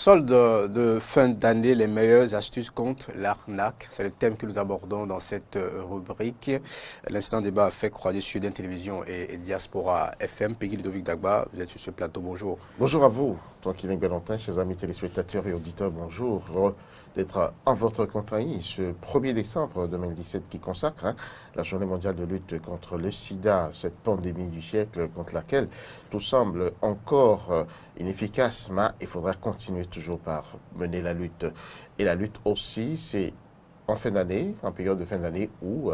Solde de fin d'année, les meilleures astuces contre l'arnaque. C'est le thème que nous abordons dans cette rubrique. L'instant débat a fait croiser Sud Télévision et Diaspora FM. Peggy Ludovic Dagba, vous êtes sur ce plateau, bonjour. Bonjour à vous, Tranquille Valentin, chers amis téléspectateurs et auditeurs, bonjour. Heureux d'être en votre compagnie ce 1er décembre 2017 qui consacre la journée mondiale de lutte contre le sida, cette pandémie du siècle contre laquelle tout semble encore inefficace, mais il faudra continuer toujours par mener la lutte. Et la lutte aussi, c'est en fin d'année, en période de fin d'année où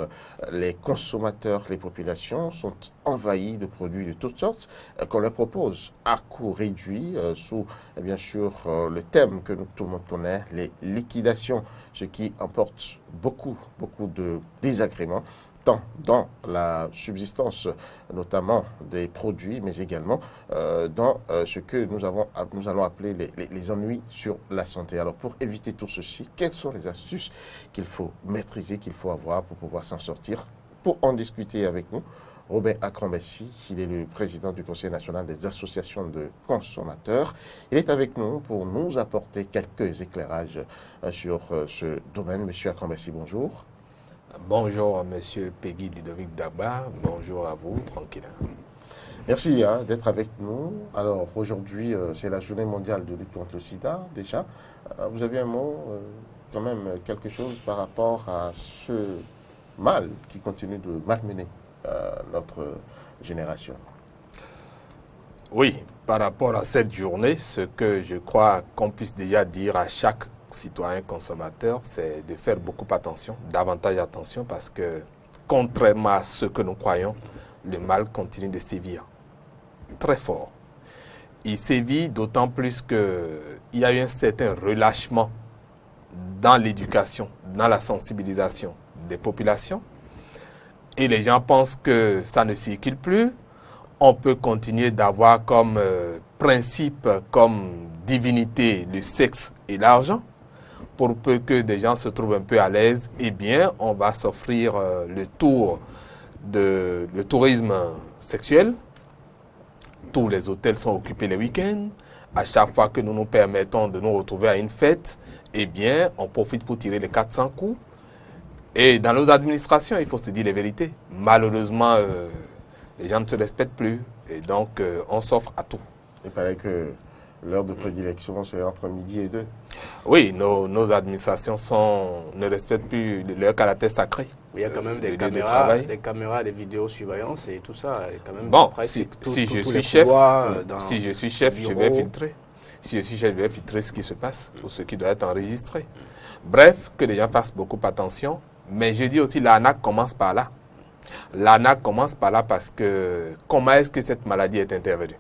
les consommateurs, les populations sont envahis de produits de toutes sortes qu'on leur propose à coût réduit sous, bien sûr, le thème que tout le monde connaît, les liquidations, ce qui emporte beaucoup de désagréments, tant dans la subsistance notamment des produits, mais également dans ce que nous allons appeler les ennuis sur la santé. Alors pour éviter tout ceci, quelles sont les astuces qu'il faut maîtriser, qu'il faut avoir pour pouvoir s'en sortir? Pour en discuter avec nous, Robin Akrambessi, il est le président du Conseil national des associations de consommateurs. Il est avec nous pour nous apporter quelques éclairages sur ce domaine. Monsieur Akrambessi, bonjour. Bonjour, monsieur Peggy Ludovic Dagba. Bonjour à vous, tranquille. Merci d'être avec nous. Alors, aujourd'hui, c'est la journée mondiale de lutte contre le sida, déjà. Vous avez un mot, quand même, quelque chose par rapport à ce mal qui continue de malmener notre génération? Oui, par rapport à cette journée, ce que je crois qu'on puisse déjà dire à chaque citoyen consommateur, c'est de faire beaucoup attention, davantage attention, parce que contrairement à ce que nous croyons, le mal continue de sévir très fort. Il sévit d'autant plus qu'il y a eu un certain relâchement dans l'éducation, dans la sensibilisation des populations, et les gens pensent que ça ne circule plus. On peut continuer d'avoir comme principe, comme divinité, le sexe et l'argent. Pour peu que des gens se trouvent un peu à l'aise, eh bien, on va s'offrir le tourisme sexuel. Tous les hôtels sont occupés les week-ends. À chaque fois que nous nous permettons de nous retrouver à une fête, eh bien, on profite pour tirer les 400 coups. Et dans nos administrations, il faut se dire les vérités. Malheureusement, les gens ne se respectent plus. Et donc, on s'offre à tout. Il paraît que l'heure de prédilection, c'est entre midi et 2. Oui, nos administrations ne respectent plus leur caractère sacré. Il y a quand même des caméras, des vidéosurveillance et tout ça. Et quand même bon, si je suis chef, je vais filtrer. Si je suis chef, je vais filtrer ce qui se passe ou ce qui doit être enregistré. Bref, que les gens fassent beaucoup attention. Mais je dis aussi, l'arnaque commence par là. L'arnaque commence par là parce que comment est-ce que cette maladie est intervenue?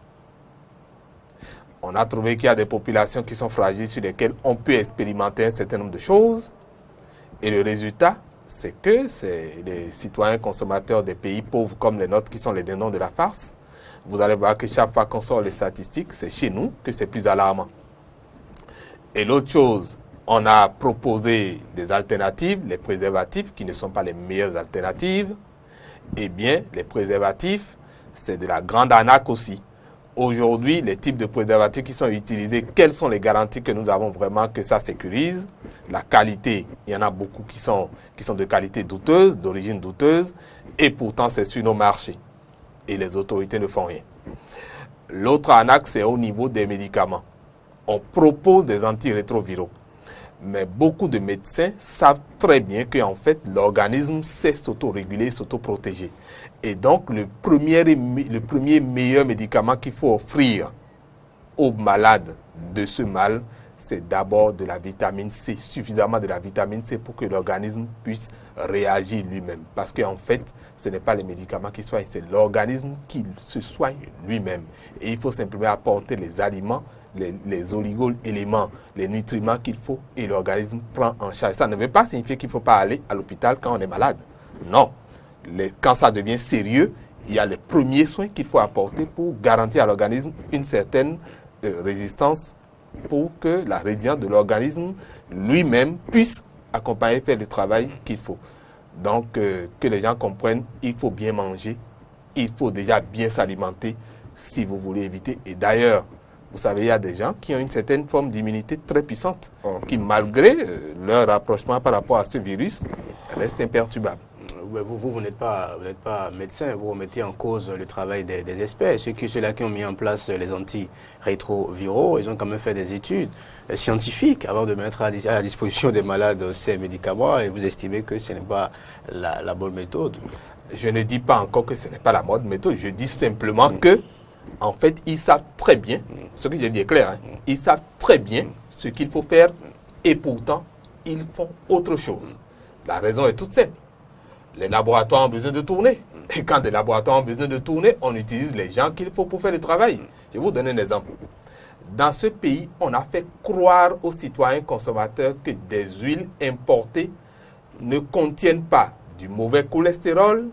On a trouvé qu'il y a des populations qui sont fragiles sur lesquelles on peut expérimenter un certain nombre de choses. Et le résultat, c'est que c'est les citoyens consommateurs des pays pauvres comme les nôtres qui sont les dindons de la farce. Vous allez voir que chaque fois qu'on sort les statistiques, c'est chez nous que c'est plus alarmant. Et l'autre chose, on a proposé des alternatives, les préservatifs qui ne sont pas les meilleures alternatives. Eh bien, les préservatifs, c'est de la grande arnaque aussi. Aujourd'hui, les types de préservatifs qui sont utilisés, quelles sont les garanties que nous avons vraiment que ça sécurise? La qualité, il y en a beaucoup qui sont de qualité douteuse, d'origine douteuse, et pourtant c'est sur nos marchés. Et les autorités ne font rien. L'autre arnaque, c'est au niveau des médicaments. On propose des antirétroviraux. Mais beaucoup de médecins savent très bien qu'en fait, l'organisme sait s'autoréguler, s'autoprotéger. Et donc, le premier meilleur médicament qu'il faut offrir aux malades de ce mal, c'est d'abord de la vitamine C, suffisamment de la vitamine C pour que l'organisme puisse réagir lui-même. Parce qu'en fait, ce n'est pas les médicaments qui soignent, c'est l'organisme qui se soigne lui-même. Et il faut simplement apporter les aliments, les oligo-éléments, les nutriments qu'il faut et l'organisme prend en charge. Ça ne veut pas signifier qu'il ne faut pas aller à l'hôpital quand on est malade. Non. Quand ça devient sérieux, il y a les premiers soins qu'il faut apporter pour garantir à l'organisme une certaine résistance pour que la résilience de l'organisme lui-même puisse accompagner, faire le travail qu'il faut. Donc, que les gens comprennent, il faut bien manger, il faut déjà bien s'alimenter si vous voulez éviter. Et d'ailleurs, Vous savez, il y a des gens qui ont une certaine forme d'immunité très puissante, qui malgré leur rapprochement par rapport à ce virus, restent imperturbables. Vous n'êtes pas médecin, vous remettez en cause le travail des experts. Ceux-là qui ont mis en place les antirétroviraux, ils ont quand même fait des études scientifiques avant de mettre à la disposition des malades ces médicaments, et vous estimez que ce n'est pas la bonne méthode. Je ne dis pas encore que ce n'est pas la bonne méthode, je dis simplement que, en fait, ils savent très bien, ce que j'ai dit est clair, hein, ils savent très bien ce qu'il faut faire, et pourtant, ils font autre chose. La raison est toute simple. Les laboratoires ont besoin de tourner. Et quand des laboratoires ont besoin de tourner, on utilise les gens qu'il faut pour faire le travail. Je vais vous donner un exemple. Dans ce pays, on a fait croire aux citoyens consommateurs que des huiles importées ne contiennent pas du mauvais cholestérol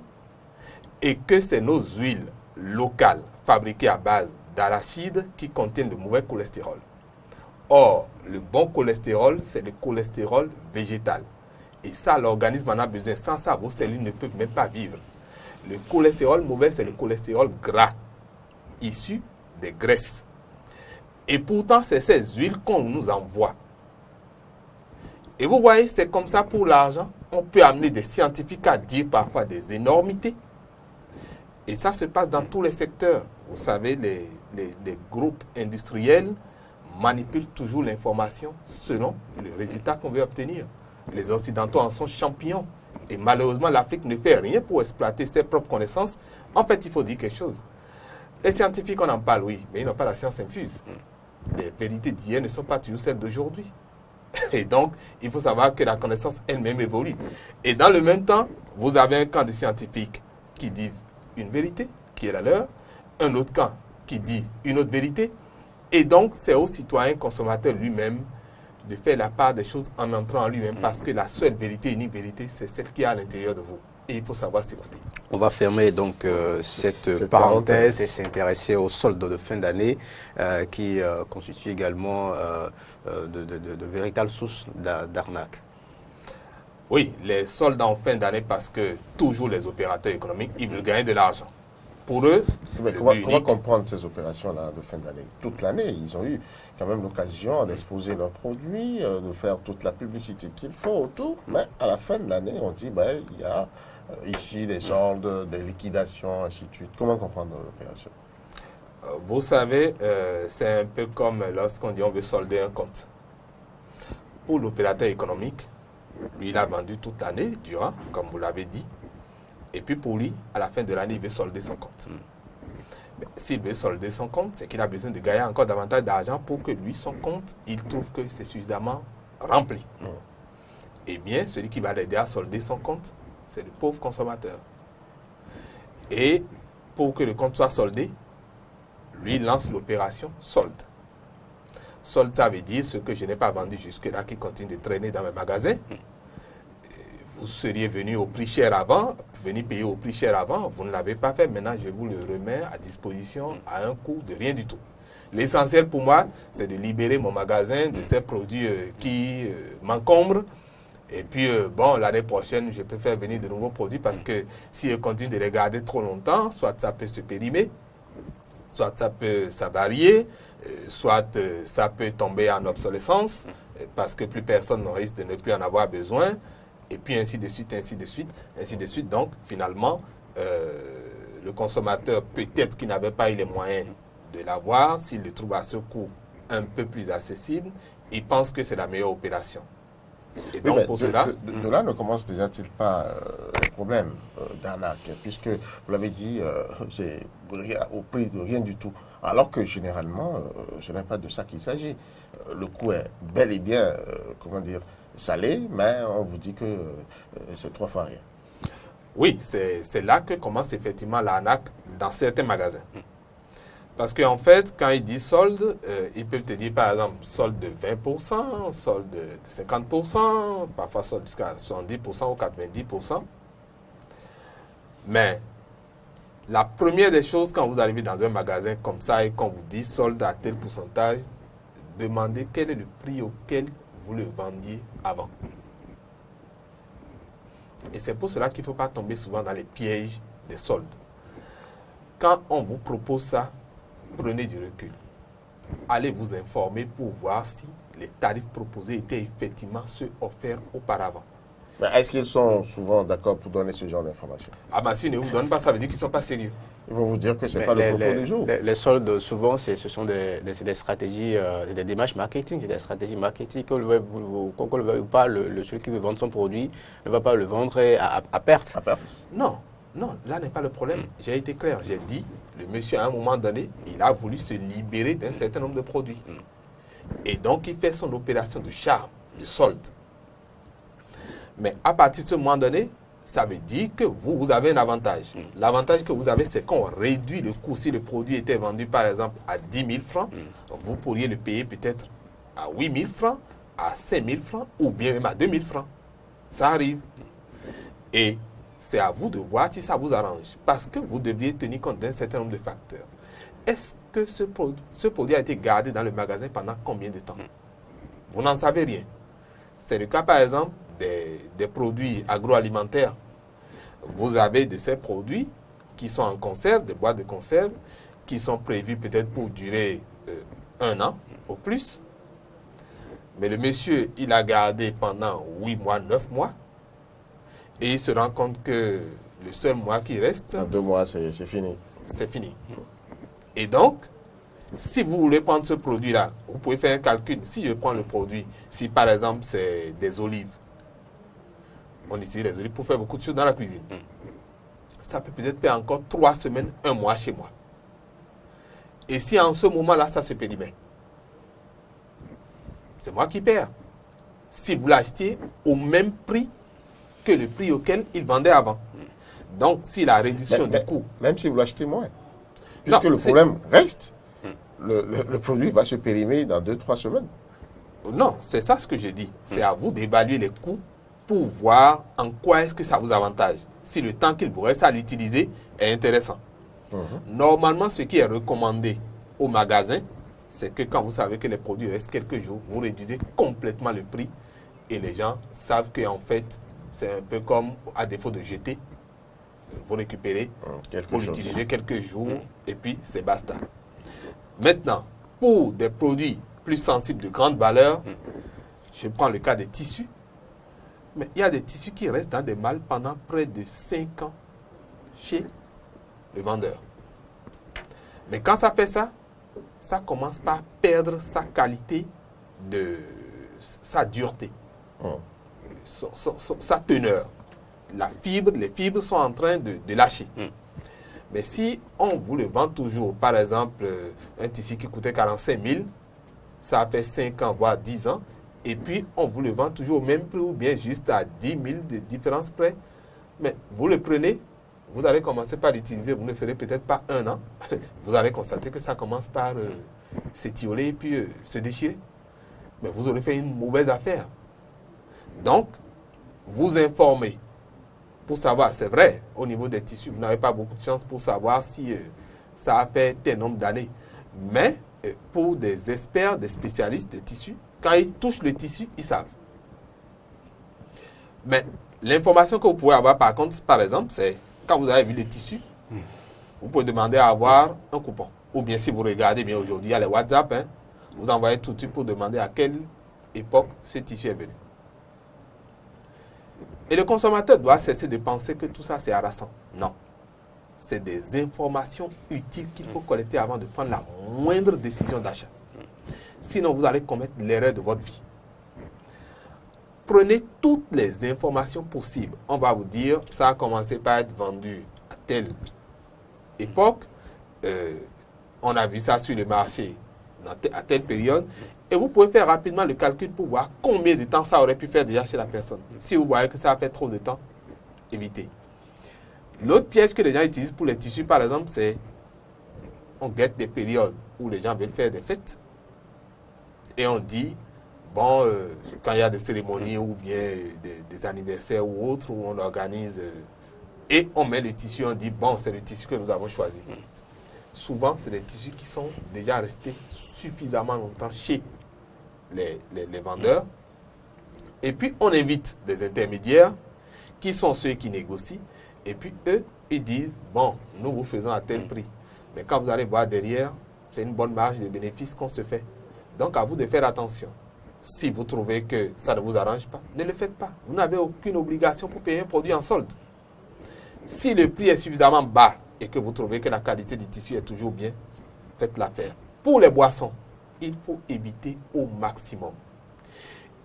et que c'est nos huiles locales fabriquées à base d'arachide qui contiennent le mauvais cholestérol. Or, le bon cholestérol, c'est le cholestérol végétal. Et ça, l'organisme en a besoin. Sans ça, vos cellules ne peuvent même pas vivre. Le cholestérol mauvais, c'est le cholestérol gras, issu des graisses. Et pourtant, c'est ces huiles qu'on nous envoie. Et vous voyez, c'est comme ça pour l'argent. On peut amener des scientifiques à dire parfois des énormités. Et ça se passe dans tous les secteurs. Vous savez, les groupes industriels manipulent toujours l'information selon le résultat qu'on veut obtenir. Les Occidentaux en sont champions. Et malheureusement, l'Afrique ne fait rien pour exploiter ses propres connaissances. En fait, il faut dire quelque chose. Les scientifiques, on en parle, oui, mais ils n'ont pas la science infuse. Les vérités d'hier ne sont pas toujours celles d'aujourd'hui. Et donc, il faut savoir que la connaissance elle-même évolue. Et dans le même temps, vous avez un camp de scientifiques qui disent une vérité, qui est la leur, un autre camp qui dit une autre vérité. Et donc, c'est au citoyen consommateur lui-même de faire la part des choses en entrant en lui-même, parce que la seule vérité, unique vérité, c'est celle qui est à l'intérieur de vous. Et il faut savoir s'écouter. On va fermer donc cette parenthèse et s'intéresser aux soldes de fin d'année qui constituent également de véritables sources d'arnaque. Oui, les soldes en fin d'année, parce que toujours les opérateurs économiques, ils veulent gagner de l'argent. Pour eux, comment comprendre ces opérations-là de fin d'année? Toute l'année, ils ont eu quand même l'occasion d'exposer leurs produits, de faire toute la publicité qu'il faut autour, mais à la fin de l'année, on dit il y a ici des soldes, des liquidations, ainsi de suite. Comment comprendre l'opération? Vous savez, c'est un peu comme lorsqu'on dit on veut solder un compte. Pour l'opérateur économique, lui, il a vendu toute l'année durant, comme vous l'avez dit. Et puis pour lui, à la fin de l'année, il veut solder son compte. S'il veut solder son compte, c'est qu'il a besoin de gagner encore davantage d'argent pour que lui, son compte, il trouve que c'est suffisamment rempli. Eh bien, celui qui va l'aider à solder son compte, c'est le pauvre consommateur. Et pour que le compte soit soldé, lui lance l'opération solde. Solde, ça veut dire ce que je n'ai pas vendu jusque-là qui continue de traîner dans mes magasins. Vous seriez venu au prix cher avant, venu payer au prix cher avant, vous ne l'avez pas fait, maintenant je vous le remets à disposition à un coût de rien du tout. L'essentiel pour moi, c'est de libérer mon magasin de ces produits qui m'encombrent. Et puis, l'année prochaine, je peux faire venir de nouveaux produits parce que si je continue de les garder trop longtemps, soit ça peut se périmer, soit ça peut s'avarier, soit ça peut tomber en obsolescence parce que plus personne ne risque de ne plus en avoir besoin. Et puis ainsi de suite, ainsi de suite, ainsi de suite. Donc, finalement, le consommateur, peut-être qu'il n'avait pas eu les moyens de l'avoir, s'il le trouve à ce coût un peu plus accessible, il pense que c'est la meilleure opération. Et donc, pour cela... De là ne commence déjà-t-il pas le problème d'arnaque, puisque, vous l'avez dit, c'est au prix de rien du tout. Alors que, généralement, ce n'est pas de ça qu'il s'agit. Le coût est bel et bien, salé, mais on vous dit que c'est 3 fois rien. Oui, c'est là que commence effectivement l'arnaque dans certains magasins. Parce qu'en fait, quand ils disent solde, ils peuvent te dire par exemple solde de 20%, solde de 50%, parfois solde jusqu'à 70% ou 90%. Mais la première des choses quand vous arrivez dans un magasin comme ça et qu'on vous dit solde à tel pourcentage, demandez quel est le prix auquel vous le vendiez avant. Et c'est pour cela qu'il ne faut pas tomber souvent dans les pièges des soldes. Quand on vous propose ça, prenez du recul. allez vous informer pour voir si les tarifs proposés étaient effectivement ceux offerts auparavant. Mais est-ce qu'ils sont souvent d'accord pour donner ce genre d'informations? Ah ben s'ils ne vous donnent pas, ça veut dire qu'ils ne sont pas sérieux. Ils vont vous dire que ce n'est pas le propos du jour. Les soldes, souvent, ce sont des stratégies, des démarches marketing, des stratégies marketing. Qu'on le veuille ou pas, celui qui veut vendre son produit ne va pas le vendre à perte. À perte. Non, non, là n'est pas le problème. J'ai été clair, j'ai dit, le monsieur à un moment donné, il a voulu se libérer d'un certain nombre de produits. Et donc, il fait son opération de charme, de solde. Mais à partir de ce moment donné, ça veut dire que vous avez un avantage. L'avantage que vous avez, c'est qu'on réduit le coût. Si le produit était vendu, par exemple, à 10 000 francs, vous pourriez le payer peut-être à 8 000 francs, à 5 000 francs, ou bien même à 2 000 francs. Ça arrive. Et c'est à vous de voir si ça vous arrange. Parce que vous devriez tenir compte d'un certain nombre de facteurs. Est-ce que ce produit a été gardé dans le magasin pendant combien de temps? Vous n'en savez rien. C'est le cas, par exemple, des produits agroalimentaires. Vous avez de ces produits qui sont en conserve, des boîtes de conserve, qui sont prévus peut-être pour durer 1 an au plus. Mais le monsieur, il a gardé pendant 8 mois, 9 mois. Et il se rend compte que le seul mois qui reste... En 2 mois, c'est fini. C'est fini. Et donc, si vous voulez prendre ce produit-là, vous pouvez faire un calcul. Si je prends le produit, si par exemple c'est des olives, on utilise les olives pour faire beaucoup de choses dans la cuisine. Ça peut peut-être faire encore 3 semaines, 1 mois chez moi. Et si en ce moment-là, ça se périmètre, c'est moi qui perds. Si vous l'achetez au même prix que le prix auquel il vendait avant. Donc, si la réduction du coût... Même si vous l'achetez moins. Puisque le problème reste, le produit va se périmer dans 2-3 semaines. Non, c'est ça ce que je dis. C'est à vous d'évaluer les coûts pour voir en quoi est-ce que ça vous avantage. Si le temps qu'il vous reste à l'utiliser est intéressant. Normalement, ce qui est recommandé au magasin, c'est que quand vous savez que les produits restent quelques jours, vous réduisez complètement le prix et les gens savent qu'en fait, c'est un peu comme à défaut de jeter, vous récupérez pour l'utiliser quelques jours et puis c'est basta. Maintenant, pour des produits plus sensibles de grande valeur, je prends le cas des tissus. Mais il y a des tissus qui restent dans des malles pendant près de 5 ans chez le vendeur. Mais quand ça fait ça, ça commence par perdre sa qualité, sa dureté, sa teneur. Les fibres sont en train de lâcher. Mais si on vous le vend toujours, par exemple, un tissu qui coûtait 45 000, ça a fait 5 ans, voire 10 ans, et puis on vous le vend toujours au même prix ou bien juste à 10 000 de différence près, mais vous le prenez, vous allez commencer par l'utiliser, vous ne ferez peut-être pas 1 an, vous allez constater que ça commence par s'étioler et puis se déchirer. Mais vous aurez fait une mauvaise affaire. Donc, vous informez pour savoir, c'est vrai, au niveau des tissus, vous n'avez pas beaucoup de chance pour savoir si ça a fait tel nombre d'années. Mais pour des experts, des spécialistes des tissus, quand ils touchent le tissu, ils savent. Mais l'information que vous pouvez avoir, par contre, par exemple, c'est quand vous avez vu le tissu, vous pouvez demander à avoir un coupon. Ou bien si vous regardez bien aujourd'hui, il y a les WhatsApp, vous envoyez tout de suite pour demander à quelle époque ce tissu est venu. Et le consommateur doit cesser de penser que tout ça c'est harassant. Non. C'est des informations utiles qu'il faut collecter avant de prendre la moindre décision d'achat. Sinon, vous allez commettre l'erreur de votre vie. Prenez toutes les informations possibles. On va vous dire, ça a commencé par être vendu à telle époque. On a vu ça sur le marché à telle période. Et vous pouvez faire rapidement le calcul pour voir combien de temps ça aurait pu faire déjà chez la personne. Si vous voyez que ça a fait trop de temps, évitez. L'autre piège que les gens utilisent pour les tissus, par exemple, c'est on guette des périodes où les gens veulent faire des fêtes. Et on dit, bon, quand il y a des cérémonies ou bien des anniversaires ou autres où on organise, et on met le tissu, on dit, bon, c'est le tissu que nous avons choisi. Souvent, c'est des tissus qui sont déjà restés suffisamment longtemps chez les vendeurs. Et puis, on invite des intermédiaires qui sont ceux qui négocient. Et puis, eux, ils disent, bon, nous vous faisons à tel prix. Mais quand vous allez voir derrière, C'est une bonne marge de bénéfice qu'on se fait. Donc, à vous de faire attention. Si vous trouvez que ça ne vous arrange pas, ne le faites pas. Vous n'avez aucune obligation pour payer un produit en solde. Si le prix est suffisamment bas et que vous trouvez que la qualité du tissu est toujours bien, faites l'affaire. Pour les boissons, il faut éviter au maximum.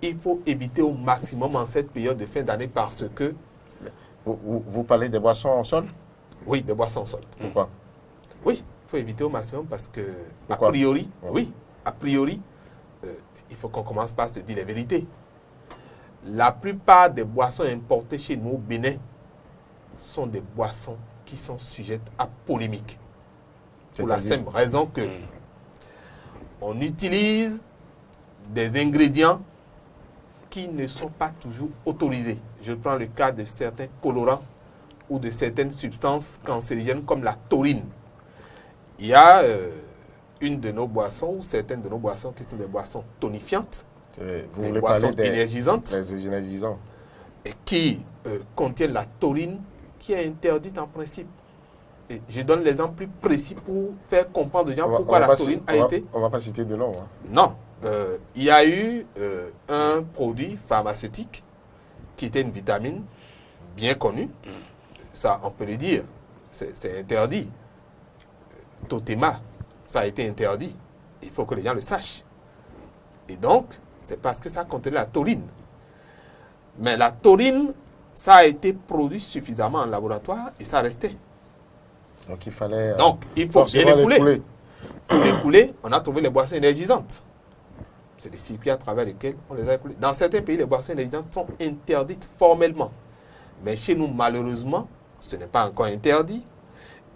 Il faut éviter au maximum en cette période de fin d'année parce que... Vous parlez des boissons en solde? Oui, des boissons en solde. Pourquoi? Oui, il faut éviter au maximum parce que, a priori, il faut qu'on commence par se dire les vérités. La plupart des boissons importées chez nous au Bénin sont des boissons qui sont sujettes à polémique. Pour la simple raison que on utilise des ingrédients qui ne sont pas toujours autorisés. Je prends le cas de certains colorants ou de certaines substances cancérigènes comme la taurine. Il y a une de nos boissons ou certaines de nos boissons qui sont des boissons tonifiantes, des boissons énergisantes, et qui contiennent la taurine qui est interdite en principe. Et je donne l'exemple plus précis pour faire comprendre aux gens pourquoi la taurine a été... On ne va pas citer de nom. Hein. Non. Il y a eu un produit pharmaceutique qui était une vitamine bien connue. Ça, on peut le dire. C'est interdit. Totema, ça a été interdit. Il faut que les gens le sachent. Et donc, c'est parce que ça contenait la taurine. Mais la taurine, ça a été produit suffisamment en laboratoire et ça restait. Donc il fallait... Donc, il faut bien l'écouler. Pour l'écouler, on a trouvé les boissons énergisantes. C'est des circuits à travers lesquels on les a écoulés. Dans certains pays, les boissons énergisantes sont interdites formellement. Mais chez nous, malheureusement, ce n'est pas encore interdit.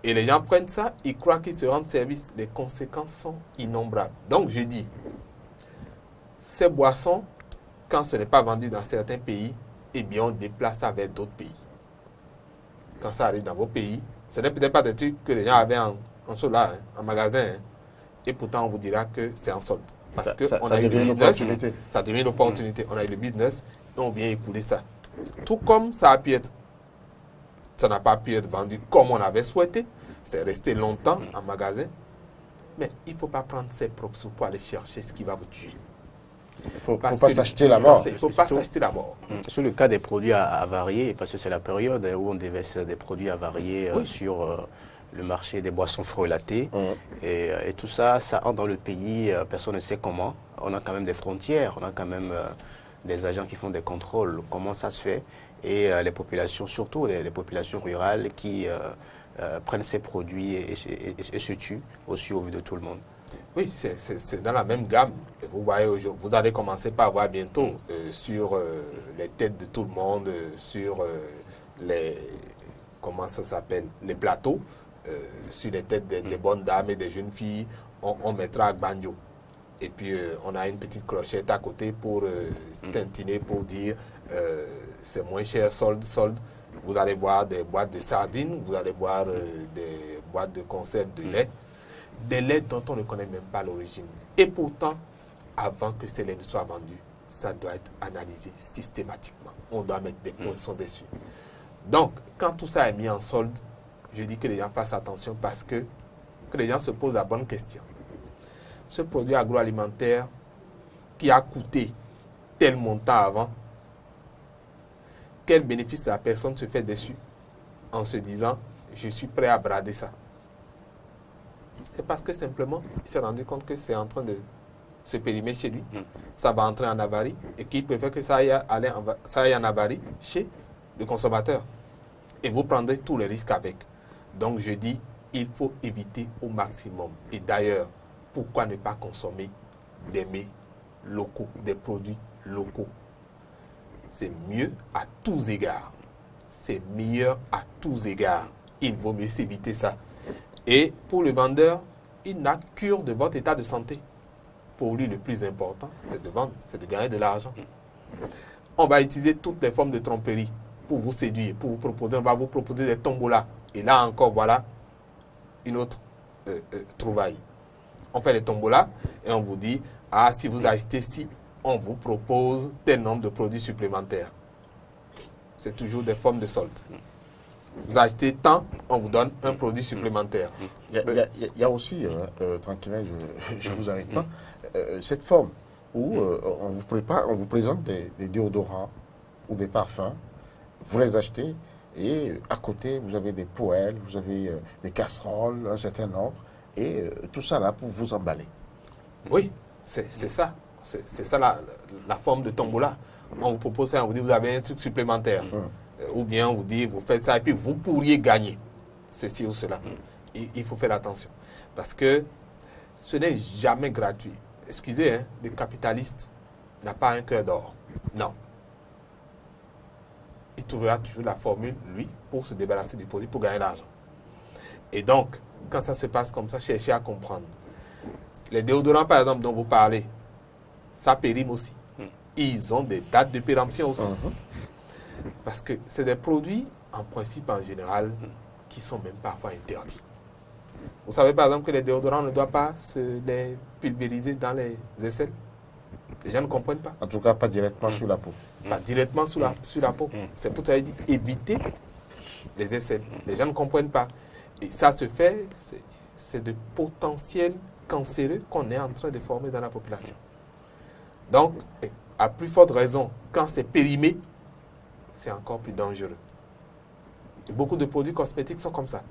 Et les gens prennent ça, ils croient qu'ils se rendent service. Les conséquences sont innombrables. Donc, je dis, ces boissons, quand ce n'est pas vendu dans certains pays, eh bien, on déplace ça vers d'autres pays. Quand ça arrive dans vos pays, ce n'est peut-être pas des trucs que les gens avaient en solde, en magasin. Hein. Et pourtant, on vous dira que c'est en solde. Parce qu'on a eu le business. Ça devient une opportunité. On a eu le business et on vient écouler ça. Tout comme ça a pu être. Ça n'a pas pu être vendu comme on avait souhaité. C'est resté longtemps en magasin. Mais il ne faut pas prendre ses propres sous pour aller chercher ce qui va vous tuer. Il ne faut pas s'acheter la mort. Il ne faut pas s'acheter la mort. Sur le cas des produits avariés, parce que c'est la période où on déverse des produits avariés sur le marché des boissons frelatées. Et tout ça, ça entre dans le pays, personne ne sait comment. On a quand même des frontières, on a quand même des agents qui font des contrôles. Comment ça se fait? Et les populations, surtout les populations rurales qui prennent ces produits et se tuent aussi au vu de tout le monde. Oui, c'est dans la même gamme. Vous voyez, vous allez commencer par voir bientôt sur les têtes de tout le monde, sur les, comment ça s'appelle, les plateaux, sur les têtes des bonnes dames et des jeunes filles, on mettra banjo. Et puis, on a une petite clochette à côté pour tintiner, pour dire c'est moins cher, solde, solde. Vous allez voir des boîtes de sardines, vous allez voir des boîtes de conserve de lait. Des laits dont on ne connaît même pas l'origine. Et pourtant, avant que ces laits ne soient vendus, ça doit être analysé systématiquement. On doit mettre des poinçons dessus. Donc, quand tout ça est mis en solde, je dis que les gens fassent attention parce que les gens se posent la bonne question. Ce produit agroalimentaire qui a coûté tel montant avant, quel bénéfice la personne se fait dessus en se disant, je suis prêt à brader ça. C'est parce que simplement, il s'est rendu compte que c'est en train de se périmer chez lui. Ça va entrer en avarie et qu'il préfère que ça aille en avarie chez le consommateur. Et vous prendrez tous les risques avec. Donc je dis, il faut éviter au maximum. Et d'ailleurs, pourquoi ne pas consommer des mets locaux, des produits locaux? C'est mieux à tous égards. C'est meilleur à tous égards. Il vaut mieux s'éviter ça. Et pour le vendeur, il n'a cure de votre état de santé. Pour lui, le plus important, c'est de vendre, c'est de gagner de l'argent. On va utiliser toutes les formes de tromperie pour vous séduire, pour vous proposer, on va vous proposer des tombolas. Et là encore, voilà une autre trouvaille. On fait les tombolas et on vous dit, ah, si vous achetez ci, on vous propose tel nombre de produits supplémentaires. C'est toujours des formes de solde. Vous achetez tant, on vous donne un produit supplémentaire. Il y a aussi, tranquille, je ne vous arrête pas, cette forme où on vous présente des déodorants ou des parfums, vous les achetez et à côté vous avez des poêles, vous avez des casseroles, un certain nombre, et tout ça là pour vous emballer. Oui, c'est ça. C'est ça la forme de tombola. On vous propose ça, on vous dit vous avez un truc supplémentaire. Ou bien on vous dit vous faites ça et puis vous pourriez gagner ceci ou cela. Il faut faire attention. Parce que ce n'est jamais gratuit. Excusez, hein, le capitaliste n'a pas un cœur d'or. Non. Il trouvera toujours la formule, lui, pour se débarrasser des produits, pour gagner l'argent. Et donc, quand ça se passe comme ça, cherchez à comprendre. Les déodorants, par exemple, dont vous parlez, ça périme aussi. Ils ont des dates de péremption aussi. Parce que c'est des produits, en principe, en général, qui sont même parfois interdits. Vous savez, par exemple, que les déodorants ne doivent pas se les pulvériser dans les aisselles. Les gens ne comprennent pas. En tout cas, pas directement sur la peau. Pas directement sur la peau. C'est pour ça qu'il dit éviter les aisselles. Les gens ne comprennent pas. Et ça se fait, c'est de potentiels cancéreux qu'on est en train de former dans la population. Donc, à plus forte raison, quand c'est périmé, c'est encore plus dangereux. Et beaucoup de produits cosmétiques sont comme ça.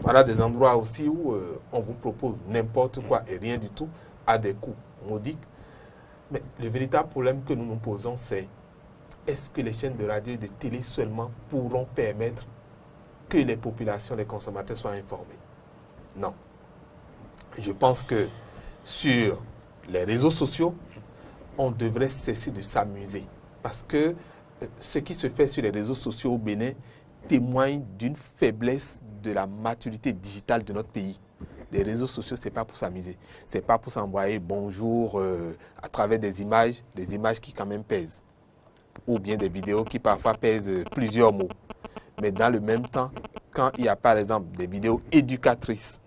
Voilà des endroits aussi où on vous propose n'importe quoi et rien du tout à des coûts modiques. Mais le véritable problème que nous nous posons, c'est est-ce que les chaînes de radio et de télé seulement pourront permettre que les populations, les consommateurs soient informés? Non. Je pense que sur les réseaux sociaux, on devrait cesser de s'amuser. Parce que ce qui se fait sur les réseaux sociaux au Bénin témoigne d'une faiblesse de la maturité digitale de notre pays. Les réseaux sociaux, ce n'est pas pour s'amuser. Ce n'est pas pour s'envoyer bonjour à travers des images qui quand même pèsent. Ou bien des vidéos qui parfois pèsent plusieurs mots. Mais dans le même temps, quand il y a par exemple des vidéos éducatrices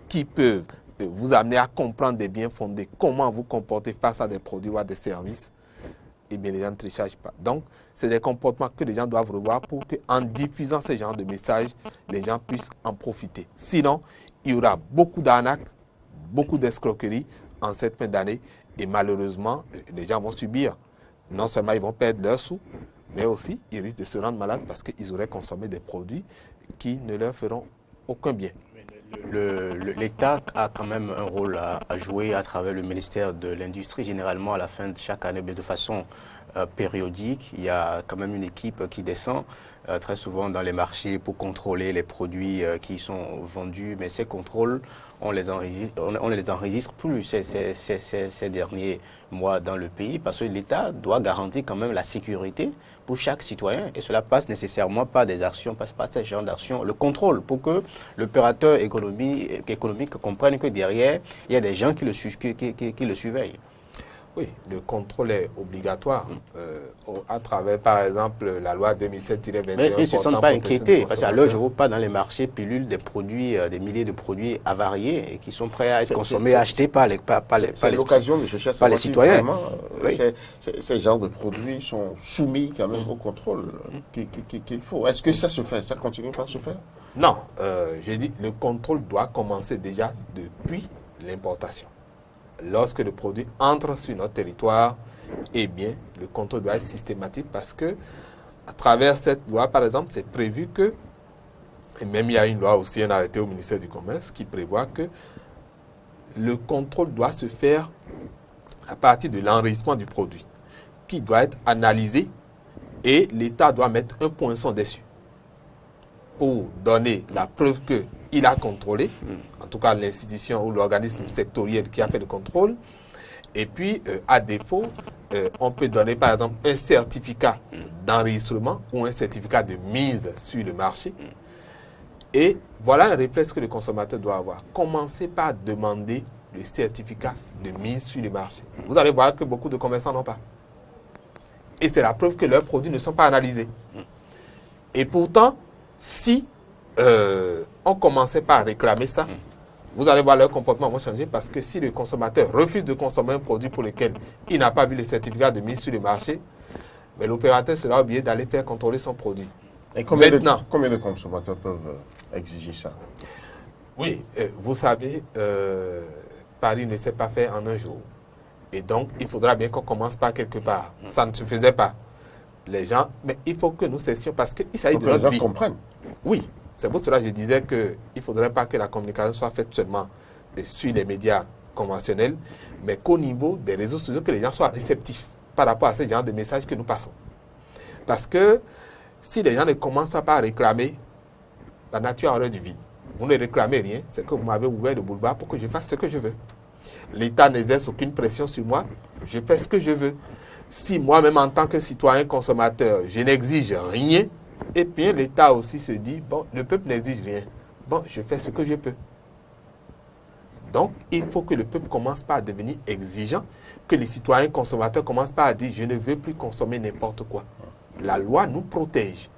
qui peuvent vous amener à comprendre des biens fondés, comment vous comporter face à des produits ou à des services, eh bien les gens ne téléchargent pas. Donc, c'est des comportements que les gens doivent revoir pour qu'en diffusant ce genre de messages, les gens puissent en profiter. Sinon, il y aura beaucoup d'arnaques, beaucoup d'escroqueries en cette fin d'année et malheureusement, les gens vont subir. Non seulement ils vont perdre leurs sous, mais aussi ils risquent de se rendre malades parce qu'ils auraient consommé des produits qui ne leur feront aucun bien. L'État a quand même un rôle à jouer à travers le ministère de l'Industrie. Généralement, à la fin de chaque année, de façon périodique, il y a quand même une équipe qui descend très souvent dans les marchés pour contrôler les produits qui sont vendus. Mais ces contrôles, on les enregistre plus ces derniers mois dans le pays parce que l'État doit garantir quand même la sécurité pour chaque citoyen. Et cela passe nécessairement par des actions, passe par ce genre d'actions. Le contrôle pour que l'opérateur économique comprenne que derrière, il y a des gens qui le surveillent. Oui, le contrôle est obligatoire à travers, par exemple, la loi 2007-21. Mais ils ne se sentent pas inquiétés parce qu'à l'heure, je ne vois pas dans les marchés pilules des produits, des milliers de produits avariés et qui sont prêts à être consommés et achetés par les l'occasion de chercher à savoir les citoyens. Vraiment, ces genres de produits sont soumis quand même au contrôle qu'il faut. Est-ce que ça se fait? Ça continue par se faire? Non, j'ai dit le contrôle doit commencer déjà depuis l'importation. Lorsque le produit entre sur notre territoire, eh bien, le contrôle doit être systématique parce que, à travers cette loi, par exemple, c'est prévu que, et même il y a une loi aussi, un arrêté au ministère du Commerce qui prévoit que le contrôle doit se faire à partir de l'enregistrement du produit, qui doit être analysé et l'État doit mettre un poinçon dessus pour donner la preuve qu'il a contrôlé, en tout cas l'institution ou l'organisme sectoriel qui a fait le contrôle. Et puis, à défaut, on peut donner par exemple un certificat d'enregistrement ou un certificat de mise sur le marché. Et voilà un réflexe que le consommateur doit avoir. Commencez par demander le certificat de mise sur le marché. Vous allez voir que beaucoup de commerçants n'ont pas. Et c'est la preuve que leurs produits ne sont pas analysés. Et pourtant, si on commençait par réclamer ça, vous allez voir leur comportement va changer parce que si le consommateur refuse de consommer un produit pour lequel il n'a pas vu le certificat de mise sur le marché, mais l'opérateur sera obligé d'aller faire contrôler son produit. Et combien de consommateurs peuvent exiger ça? Oui, vous savez, Paris ne s'est pas fait en un jour. Et donc, il faudra bien qu'on commence par quelque part. Ça ne se faisait pas. Les gens, mais il faut que nous cessions parce qu'il s'agit de notre vie. Les gens comprennent. Oui, c'est pour cela que je disais qu'il ne faudrait pas que la communication soit faite seulement sur les médias conventionnels, mais qu'au niveau des réseaux sociaux, que les gens soient réceptifs par rapport à ce genre de messages que nous passons. Parce que si les gens ne commencent pas par réclamer, la nature aurait du vide. Vous ne réclamez rien, c'est que vous m'avez ouvert le boulevard pour que je fasse ce que je veux. L'État n'exerce aucune pression sur moi, je fais ce que je veux. Si moi-même, en tant que citoyen consommateur, je n'exige rien, et bien l'État aussi se dit, bon, le peuple n'exige rien. Bon, je fais ce que je peux. Donc, il faut que le peuple commence par devenir exigeant, que les citoyens consommateurs commencent par à dire, je ne veux plus consommer n'importe quoi. La loi nous protège.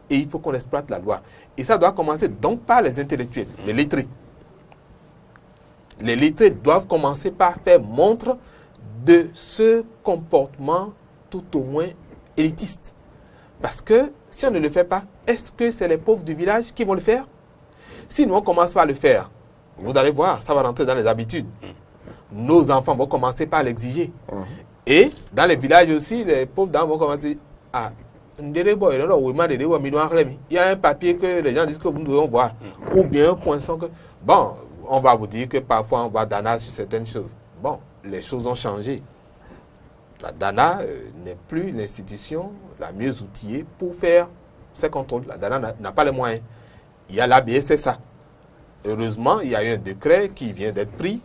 Et il faut qu'on exploite la loi. Et ça doit commencer donc par les intellectuels, les lettrés. Les lettrés doivent commencer par faire montre de ce comportement tout au moins élitiste. Parce que si on ne le fait pas, est-ce que c'est les pauvres du village qui vont le faire? Si nous on commence par le faire, vous allez voir, ça va rentrer dans les habitudes. Nos enfants vont commencer par l'exiger. Et dans les villages aussi, les pauvres dames vont commencer à... Il y a un papier que les gens disent que nous devons voir. Ou bien un poinçon que... Bon, on va vous dire que parfois on va Dana sur certaines choses. Bon, les choses ont changé. La Dana n'est plus l'institution la mieux outillée pour faire ces contrôles. La Dana n'a pas les moyens. Il y a l'ABSSA. Heureusement, il y a eu un décret qui vient d'être pris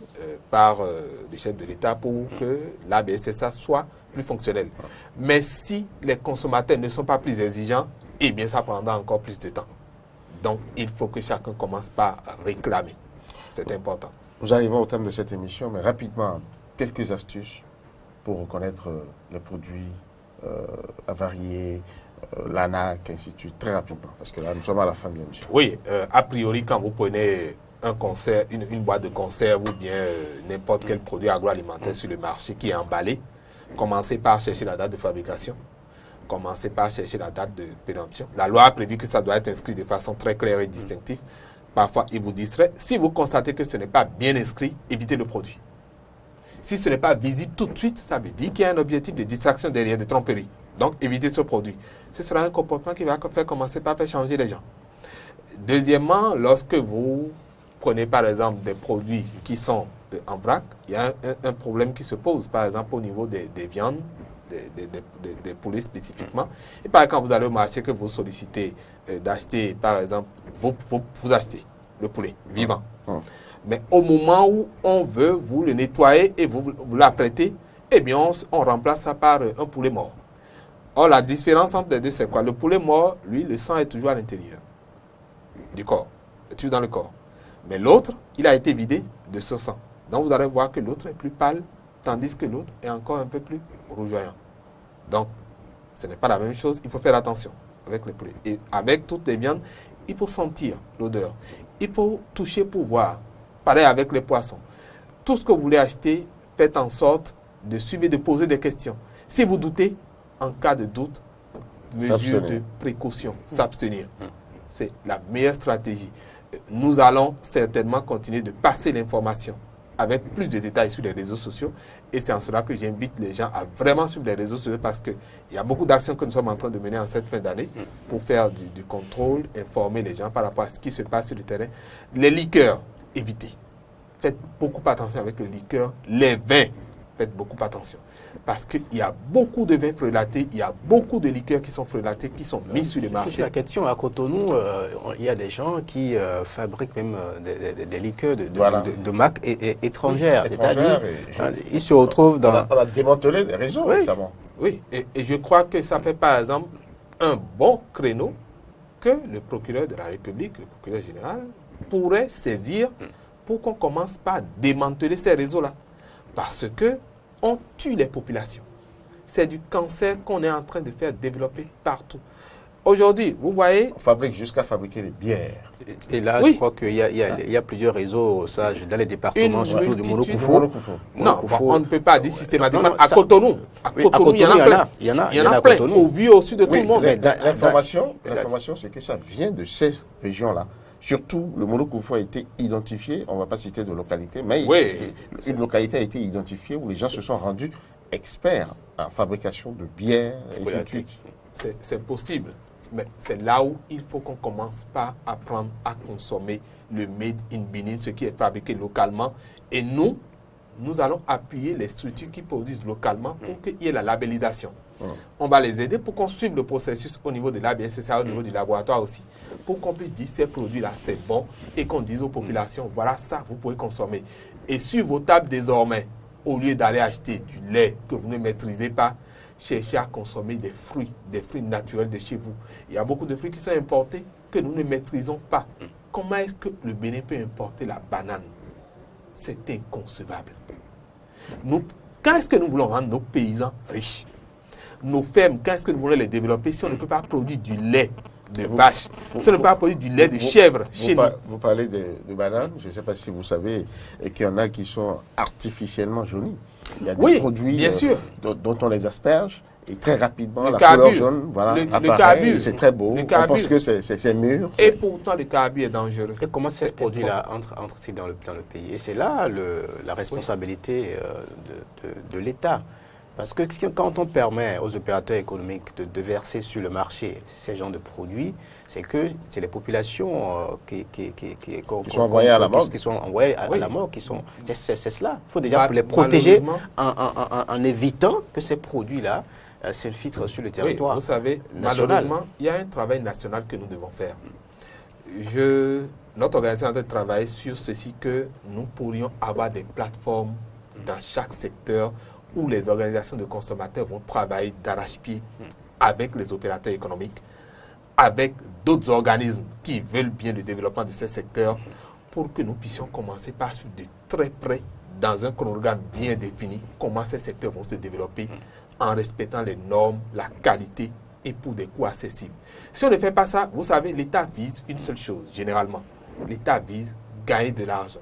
par le chef de l'État pour que l'ABSSA soit plus fonctionnel. Mais si les consommateurs ne sont pas plus exigeants, eh bien, ça prendra encore plus de temps. Donc, il faut que chacun commence par réclamer. C'est important. Nous arrivons au terme de cette émission, mais rapidement, quelques astuces pour reconnaître les produits avariés, l'ANAC, ainsi de suite, très rapidement, parce que là, nous sommes à la fin de l'émission. Oui, a priori, quand vous prenez un concert, une boîte de conserve ou bien n'importe quel produit agroalimentaire sur le marché qui est emballé, commencez par chercher la date de fabrication, commencez par chercher la date de péremption. La loi a prévu que ça doit être inscrit de façon très claire et distinctive. Parfois, il vous distrait. Si vous constatez que ce n'est pas bien inscrit, évitez le produit. Si ce n'est pas visible tout de suite, ça veut dire qu'il y a un objectif de distraction derrière, de tromperie. Donc, évitez ce produit. Ce sera un comportement qui va faire commencer par faire changer les gens. Deuxièmement, lorsque vous prenez par exemple des produits qui sont en vrac, il y a un problème qui se pose, par exemple au niveau des viandes, des poulets spécifiquement. Et par exemple, quand vous allez au marché que vous sollicitez d'acheter, par exemple, vous achetez le poulet vivant. Mais au moment où on veut vous le nettoyer et vous l'apprêtez, eh bien, on remplace ça par un poulet mort. Or, la différence entre les deux, c'est quoi? Le poulet mort, lui, le sang est toujours à l'intérieur du corps, est toujours dans le corps. Mais l'autre, il a été vidé de ce sang. Donc, vous allez voir que l'autre est plus pâle, tandis que l'autre est encore un peu plus rougeoyant. Donc, ce n'est pas la même chose. Il faut faire attention avec les poulets. Et avec toutes les viandes, il faut sentir l'odeur. Il faut toucher pour voir. Pareil avec les poissons. Tout ce que vous voulez acheter, faites en sorte de suivre et de poser des questions. Si vous doutez, en cas de doute, mesure de précaution, s'abstenir. C'est la meilleure stratégie. Nous allons certainement continuer de passer l'information avec plus de détails sur les réseaux sociaux. Et c'est en cela que j'invite les gens à vraiment suivre les réseaux sociaux parce qu'il y a beaucoup d'actions que nous sommes en train de mener en cette fin d'année pour faire du contrôle, informer les gens par rapport à ce qui se passe sur le terrain. Les liqueurs, évitez. Faites beaucoup attention avec les liqueurs. Les vins, faites beaucoup attention. Parce qu'il y a beaucoup de vins frelatés, il y a beaucoup de liqueurs qui sont frelatés, qui sont mis sur le marché. C'est la question. À Cotonou, il y a des gens qui fabriquent même des liqueurs de marques étrangères. C'est-à-dire, ils se retrouvent dans... On a démantelé les réseaux récemment. Oui, et je crois que ça fait par exemple un bon créneau que le procureur de la République, le procureur général, pourrait saisir pour qu'on commence par démanteler ces réseaux-là. Parce que on tue les populations. C'est du cancer qu'on est en train de faire développer partout. Aujourd'hui, vous voyez... On fabrique jusqu'à fabriquer des bières. Et là, je crois qu'il y a plusieurs réseaux sages dans les départements, surtout du Monokoufo. Non, on ne peut pas dire systématiquement. À Cotonou, il y en a plein. Il y en a plein, au vu au sud de tout le monde. L'information, c'est que ça vient de ces régions-là. Surtout, le Monokoufo a été identifié, on ne va pas citer de localité, mais une localité a été identifiée où les gens se sont rendus experts en fabrication de bières, et ainsi de suite. C'est possible, mais c'est là où il faut qu'on commence par apprendre à consommer le Made in Benin, ce qui est fabriqué localement. Et nous allons appuyer les structures qui produisent localement pour qu'il y ait la labellisation. On va les aider pour qu'on suive le processus au niveau de la BSSA, au niveau du laboratoire aussi, pour qu'on puisse dire ces produits-là, c'est bon, et qu'on dise aux populations, voilà ça, vous pouvez consommer. Et sur vos tables désormais, au lieu d'aller acheter du lait que vous ne maîtrisez pas, cherchez à consommer des fruits naturels de chez vous. Il y a beaucoup de fruits qui sont importés que nous ne maîtrisons pas. Comment est-ce que le Bénin peut importer la banane? C'est inconcevable. Quand est-ce que nous voulons rendre nos paysans riches? Nos fermes, quand est-ce que nous voulons les développer si on ne peut pas produire du lait de vache, si on ne peut pas produire du lait de chèvre chez nous? Vous parlez de bananes, je ne sais pas si vous savez qu'il y en a qui sont artificiellement jaunies. Il y a des produits bien sûr. Dont on les asperge et très rapidement la couleur jaune apparaît. C'est très beau. On pense que c'est mûr. Et pourtant le carbu est dangereux. Et comment ces produits-là entrent dans le pays? Et c'est là la responsabilité de l'État. Parce que quand on permet aux opérateurs économiques de verser sur le marché ces genres de produits, c'est que c'est les populations qui sont envoyées à la mort. Qui sont envoyées à la mort. C'est cela. Il faut déjà les protéger en évitant que ces produits-là s'infiltrent sur le territoire vous savez, national. Malheureusement, il y a un travail national que nous devons faire. Notre organisation est en train de travailler sur ceci, que nous pourrions avoir des plateformes dans chaque secteur où les organisations de consommateurs vont travailler d'arrache-pied avec les opérateurs économiques, avec d'autres organismes qui veulent bien le développement de ces secteurs, pour que nous puissions commencer par suivre de très près, dans un chronogramme bien défini, comment ces secteurs vont se développer en respectant les normes, la qualité et pour des coûts accessibles. Si on ne fait pas ça, vous savez, l'État vise une seule chose, généralement. L'État vise gagner de l'argent.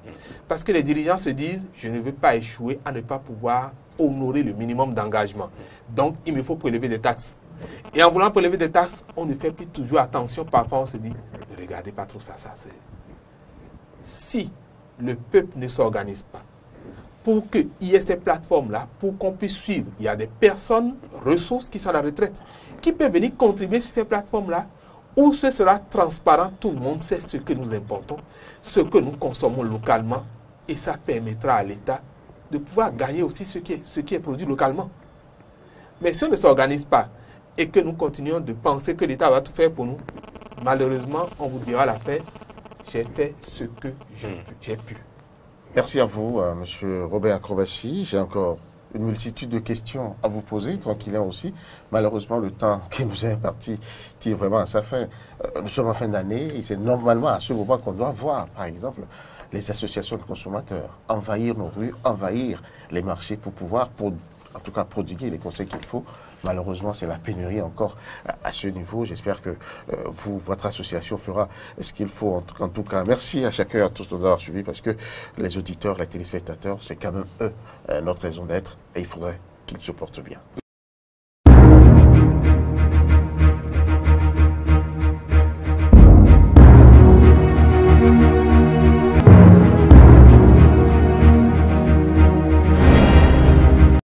Parce que les dirigeants se disent, je ne veux pas échouer à ne pas pouvoir honorer le minimum d'engagement. Donc, il me faut prélever des taxes. Et en voulant prélever des taxes, on ne fait plus toujours attention. Parfois, on se dit, ne regardez pas trop ça. Si le peuple ne s'organise pas pour qu'il y ait ces plateformes-là, pour qu'on puisse suivre, il y a des personnes, ressources qui sont à la retraite, qui peuvent venir contribuer sur ces plateformes-là, où ce sera transparent, tout le monde sait ce que nous importons, ce que nous consommons localement, et ça permettra à l'État de pouvoir gagner aussi ce qui est produit localement. Mais si on ne s'organise pas et que nous continuons de penser que l'État va tout faire pour nous, malheureusement, on vous dira à la fin, j'ai fait ce que j'ai pu. Merci à vous, M. Robert Acrobatie. J'ai encore une multitude de questions à vous poser, tranquillement aussi. Malheureusement, le temps qui nous est imparti tire vraiment à sa fin. Nous sommes en fin d'année et c'est normalement à ce moment qu'on doit voir, par exemple, les associations de consommateurs envahir nos rues, envahir les marchés pour pouvoir, en tout cas, prodiguer les conseils qu'il faut. Malheureusement, c'est la pénurie encore à ce niveau. J'espère que votre association fera ce qu'il faut. En tout cas, merci à chacun et à tous d'avoir suivi, parce que les auditeurs, les téléspectateurs, c'est quand même eux notre raison d'être, et il faudrait qu'ils se portent bien.